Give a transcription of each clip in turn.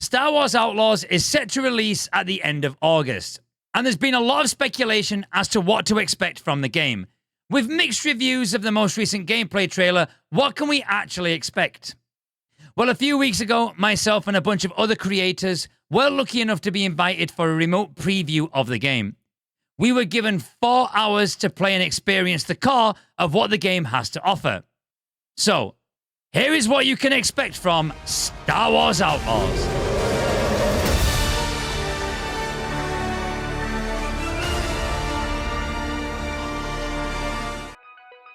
Star Wars Outlaws is set to release at the end of August, and there's been a lot of speculation as to what to expect from the game. With mixed reviews of the most recent gameplay trailer, what can we actually expect? Well, a few weeks ago, myself and a bunch of other creators were lucky enough to be invited for a remote preview of the game. We were given 4 hours to play and experience the core of what the game has to offer. So, here is what you can expect from Star Wars Outlaws.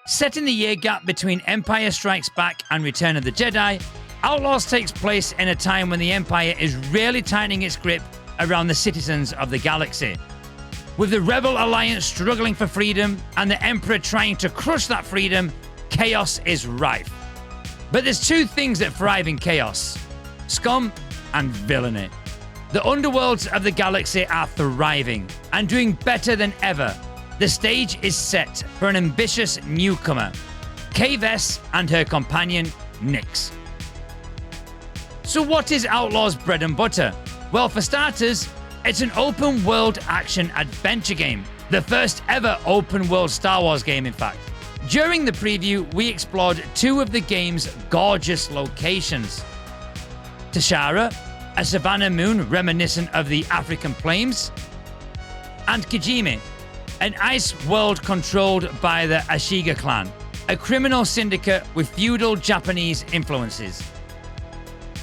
Set in the year gap between Empire Strikes Back and Return of the Jedi, Outlaws takes place in a time when the Empire is really tightening its grip around the citizens of the galaxy. With the Rebel Alliance struggling for freedom and the Emperor trying to crush that freedom, chaos is rife. But there's two things that thrive in chaos: scum and villainy. The underworlds of the galaxy are thriving and doing better than ever. The stage is set for an ambitious newcomer, Kay Vess and her companion, Nix. So what is Outlaws' bread and butter? Well, for starters, it's an open-world action-adventure game. The first ever open-world Star Wars game, in fact. During the preview, we explored 2 of the game's gorgeous locations. Tashara, a savanna moon reminiscent of the African plains, and Kijimi, an ice world controlled by the Ashiga clan, a criminal syndicate with feudal Japanese influences.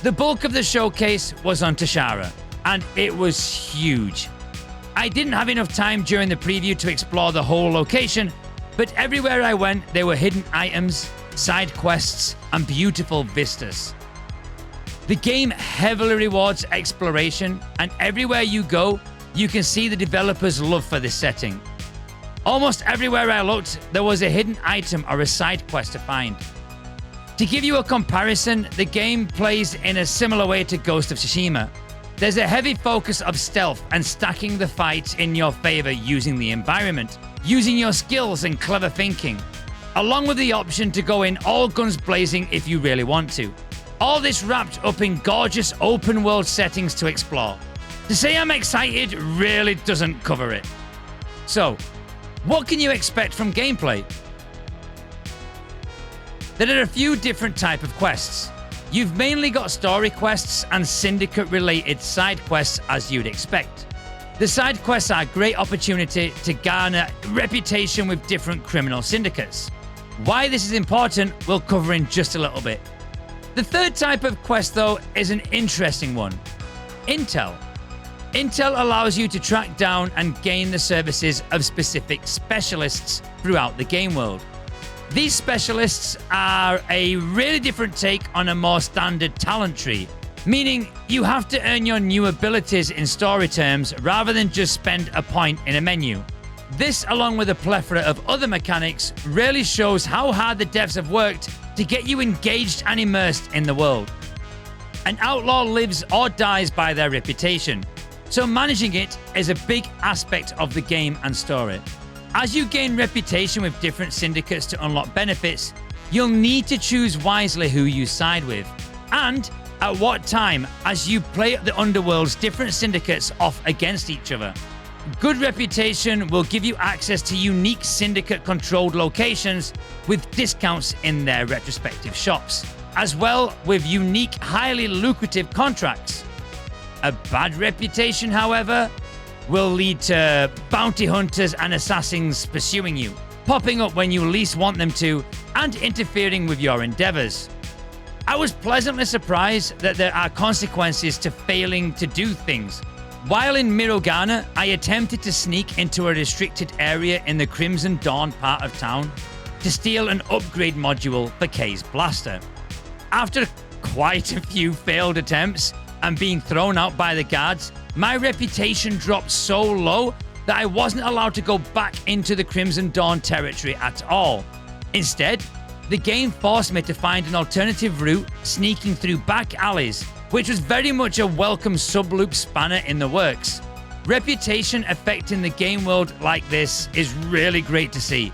The bulk of the showcase was on Tashara, and it was huge. I didn't have enough time during the preview to explore the whole location, but everywhere I went, there were hidden items, side quests, and beautiful vistas. The game heavily rewards exploration, and everywhere you go, you can see the developers' love for this setting. Almost everywhere I looked, there was a hidden item or a side quest to find. To give you a comparison, the game plays in a similar way to Ghost of Tsushima. There's a heavy focus of stealth and stacking the fights in your favor using the environment, using your skills and clever thinking, along with the option to go in all guns blazing if you really want to. All this wrapped up in gorgeous open world settings to explore. To say I'm excited really doesn't cover it. So, what can you expect from gameplay? There are a few different types of quests. You've mainly got story quests and syndicate-related side quests as you'd expect. The side quests are a great opportunity to garner reputation with different criminal syndicates. Why this is important, we'll cover in just a little bit. The third type of quest, though, is an interesting one: Intel. Intel allows you to track down and gain the services of specific specialists throughout the game world. These specialists are a really different take on a more standard talent tree, meaning you have to earn your new abilities in story terms rather than just spend a point in a menu. This, along with a plethora of other mechanics, really shows how hard the devs have worked to get you engaged and immersed in the world. An outlaw lives or dies by their reputation, so managing it is a big aspect of the game and story. As you gain reputation with different syndicates to unlock benefits, you'll need to choose wisely who you side with, and at what time, as you play the underworld's different syndicates off against each other. Good reputation will give you access to unique syndicate-controlled locations with discounts in their retrospective shops, as well with unique, highly lucrative contracts. A bad reputation, however, will lead to bounty hunters and assassins pursuing you, popping up when you least want them to, and interfering with your endeavors. I was pleasantly surprised that there are consequences to failing to do things. While in Mirogana, I attempted to sneak into a restricted area in the Crimson Dawn part of town to steal an upgrade module for Kay's blaster. After quite a few failed attempts and being thrown out by the guards, my reputation dropped so low that I wasn't allowed to go back into the Crimson Dawn territory at all. Instead, the game forced me to find an alternative route, sneaking through back alleys, which was very much a welcome sub-loop spanner in the works. Reputation affecting the game world like this is really great to see.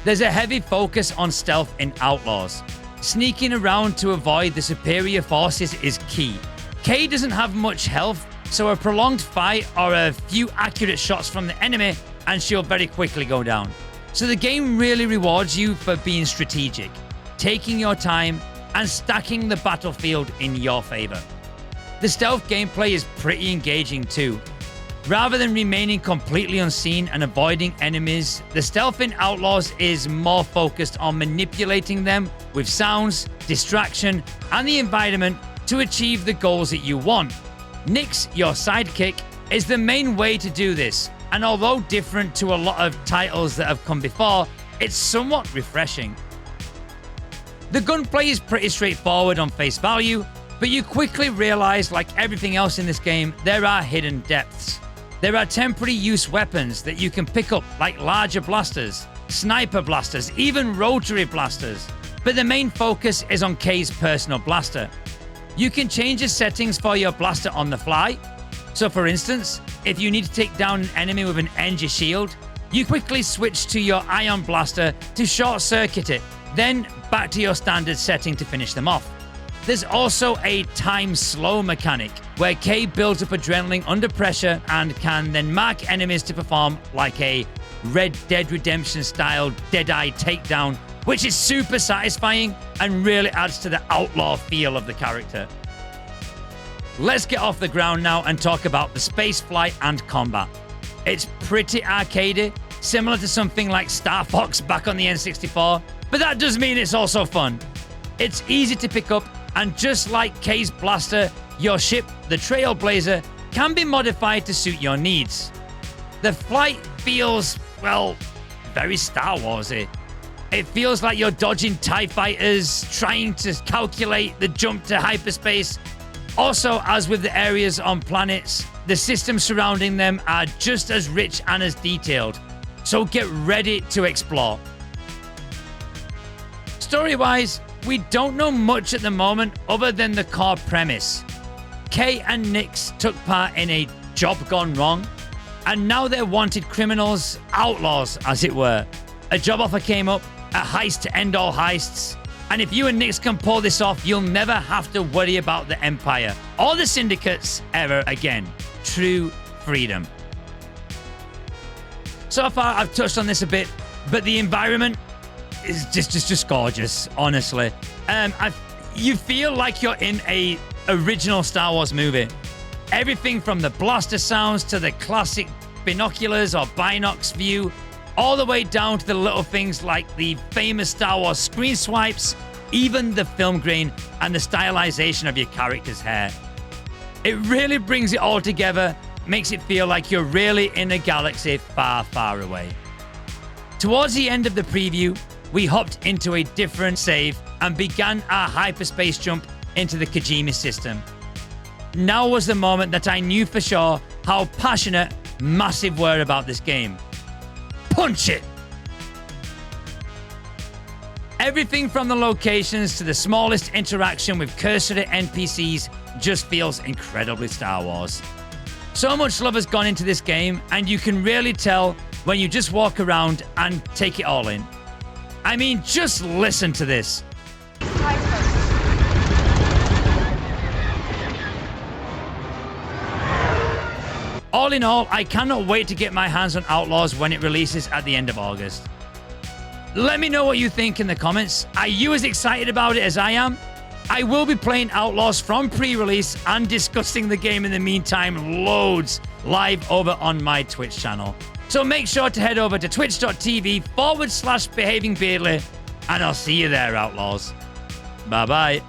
There's a heavy focus on stealth in Outlaws. Sneaking around to avoid the superior forces is key, Kay doesn't have much health, so a prolonged fight or a few accurate shots from the enemy and she'll very quickly go down. So the game really rewards you for being strategic, taking your time, and stacking the battlefield in your favor. The stealth gameplay is pretty engaging too. Rather than remaining completely unseen and avoiding enemies, the stealth in Outlaws is more focused on manipulating them with sounds, distraction, and the environment to achieve the goals that you want. Nyx, your sidekick, is the main way to do this, and although different to a lot of titles that have come before, it's somewhat refreshing. The gunplay is pretty straightforward on face value, but you quickly realize, like everything else in this game, there are hidden depths. There are temporary use weapons that you can pick up, like larger blasters, sniper blasters, even rotary blasters. But the main focus is on Kay's personal blaster. You can change the settings for your blaster on the fly. So for instance, if you need to take down an enemy with an energy shield, you quickly switch to your ion blaster to short circuit it, then back to your standard setting to finish them off. There's also a time slow mechanic, where Kay builds up adrenaline under pressure and can then mark enemies to perform like a Red Dead Redemption style Deadeye takedown, which is super satisfying and really adds to the outlaw feel of the character. Let's get off the ground now and talk about the spaceflight and combat. It's pretty arcadey, similar to something like Star Fox back on the N64, but that does mean it's also fun. It's easy to pick up, and just like Kay's blaster, your ship, the Trailblazer, can be modified to suit your needs. The flight feels, well, very Star Wars-y. It feels like you're dodging TIE fighters, trying to calculate the jump to hyperspace. Also, as with the areas on planets, the systems surrounding them are just as rich and as detailed. So get ready to explore. Story-wise, we don't know much at the moment other than the core premise. Kay and Nyx took part in a job gone wrong, and now they're wanted criminals, outlaws as it were. A job offer came up, a heist to end all heists, and if you and Nyx can pull this off, you'll never have to worry about the Empire or the syndicates ever again. True freedom. So far, I've touched on this a bit, but the environment is just gorgeous, honestly. You feel like you're in a original Star Wars movie. Everything from the blaster sounds to the classic binoculars or binocs view, all the way down to the little things like the famous Star Wars screen swipes, even the film grain and the stylization of your character's hair. It really brings it all together, makes it feel like you're really in a galaxy far, far away. Towards the end of the preview, we hopped into a different save and began our hyperspace jump into the Kojima system. Now was the moment that I knew for sure how passionate Massive were about this game. Punch it! Everything from the locations to the smallest interaction with cursory NPCs just feels incredibly Star Wars. So much love has gone into this game, and you can really tell when you just walk around and take it all in. I mean, just listen to this. All in all, I cannot wait to get my hands on Outlaws when it releases at the end of August. Let me know what you think in the comments. Are you as excited about it as I am? I will be playing Outlaws from pre-release and discussing the game in the meantime loads live over on my Twitch channel. So make sure to head over to twitch.tv/BehavingBeardly, and I'll see you there, Outlaws. Bye-bye.